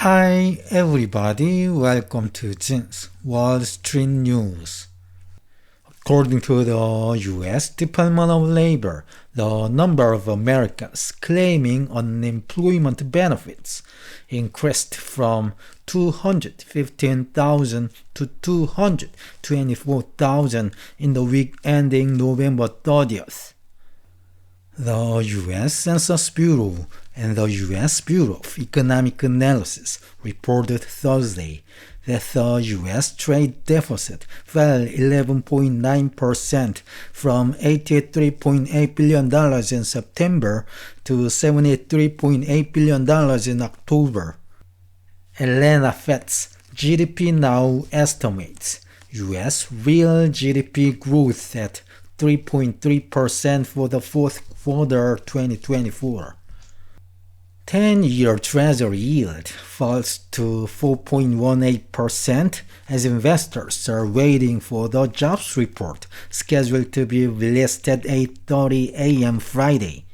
Hi everybody, welcome to Jin's Wall Street News. According to the U.S. Department of Labor, the number of Americans claiming unemployment benefits increased from 215,000 to 224,000 in the week ending November 30th. The U.S. Census Bureau and the U.S. Bureau of Economic Analysis reported Thursday that the U.S. trade deficit fell 11.9% from $83.8 billion in September to $73.8 billion in October. Atlanta Fed's GDPNow estimates U.S. real GDP growth at 3.3% for the fourth quarter 2024. 10-year Treasury yield falls to 4.18% as investors are waiting for the jobs report scheduled to be released at 8:30 a.m. Friday.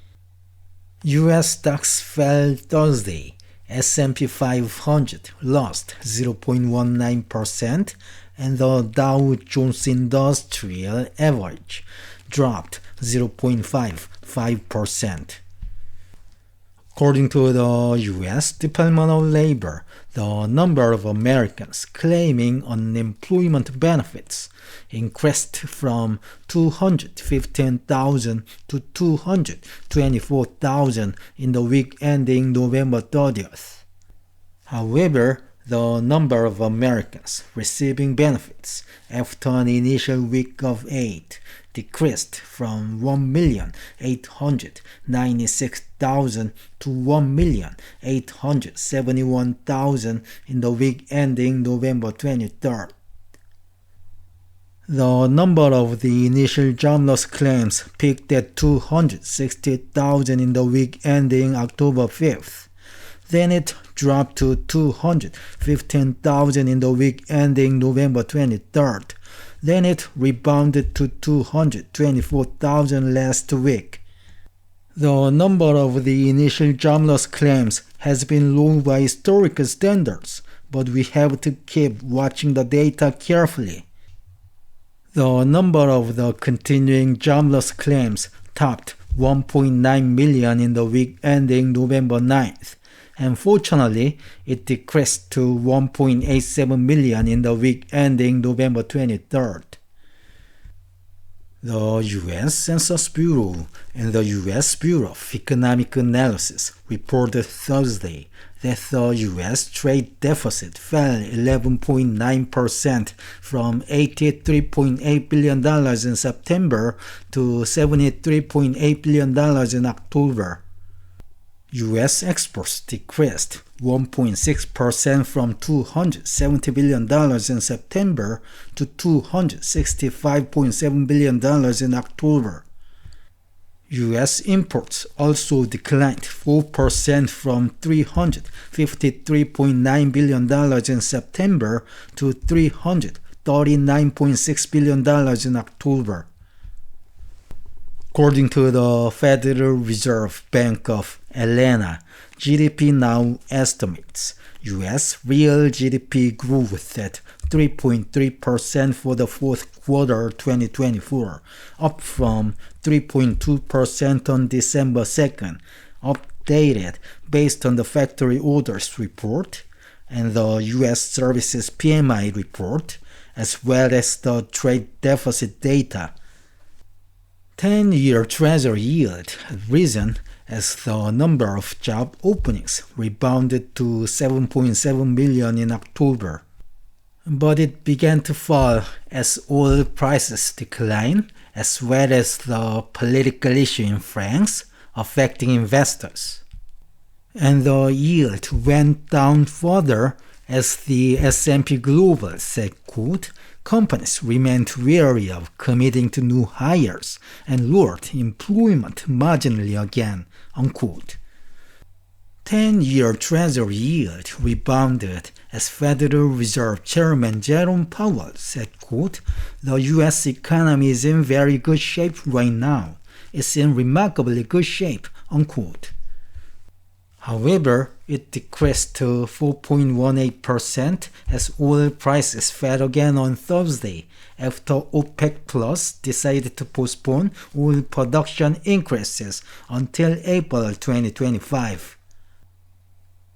U.S. stocks fell Thursday. S&P 500 lost 0.19% and the Dow Jones Industrial Average dropped 0.55%. According to the U.S. Department of Labor, the number of Americans claiming unemployment benefits increased from 215,000 to 224,000 in the week ending November 30th. However, the number of Americans receiving benefits after an initial week of 8 decreased from 1,896,000 to 1,871,000 in the week ending November 23rd. The number of the initial jobless claims peaked at 260,000 in the week ending October 5th. Then it dropped to 215,000 in the week ending November 23rd. Then it rebounded to 224,000 last week. The number of the initial jobless claims has been low by historical standards, but we have to keep watching the data carefully. The number of the continuing jobless claims topped 1.9 million in the week ending November 9th. Unfortunately, it decreased to 1.87 million in the week ending November 23rd. The U.S. Census Bureau and the U.S. Bureau of Economic Analysis reported Thursday that the U.S. trade deficit fell 11.9% from $83.8 billion in September to $73.8 billion in October. U.S. exports decreased 1.6% from $270 billion in September to $265.7 billion in October. U.S. imports also declined 4% from $353.9 billion in September to $339.6 billion in October. According to the Federal Reserve Bank of Atlanta, GDPNow estimates U.S. real GDP growth at 3.3% for the fourth quarter 2024, up from 3.2% on December 2nd, updated based on the factory orders report and the U.S. Services PMI report, as well as the trade deficit data. 10-year Treasury yield had risen as the number of job openings rebounded to 7.7 million in October. But it began to fall as oil prices declined, as well as the political issue in France affecting investors. And the yield went down further as the S&P Global said, quote, companies remained wary of committing to new hires and lowered employment marginally again, unquote. 10-year Treasury yield rebounded as Federal Reserve Chairman Jerome Powell said, quote, the U.S. economy is in very good shape right now. It's in remarkably good shape, unquote. However, it decreased to 4.18% as oil prices fell again on Thursday after OPEC Plus decided to postpone oil production increases until April 2025.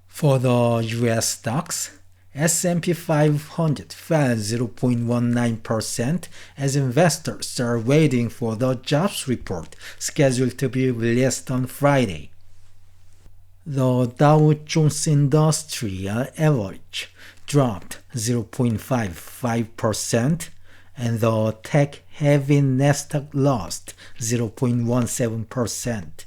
For the US stocks, S&P 500 fell 0.19% as investors are waiting for the jobs report scheduled to be released on Friday. The Dow Jones Industrial Average dropped 0.55% and the tech-heavy Nasdaq lost 0.17%.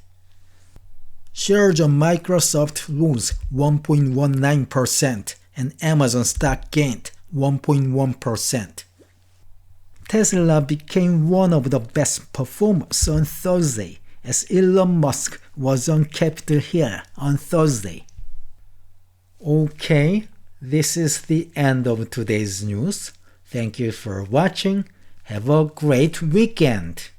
Shares of Microsoft rose 1.19% and Amazon stock gained 1.1%. Tesla became one of the best performers on Thursday as Elon Musk was on Capitol Hill on Thursday. Okay, this is the end of today's news. Thank you for watching. Have a great weekend.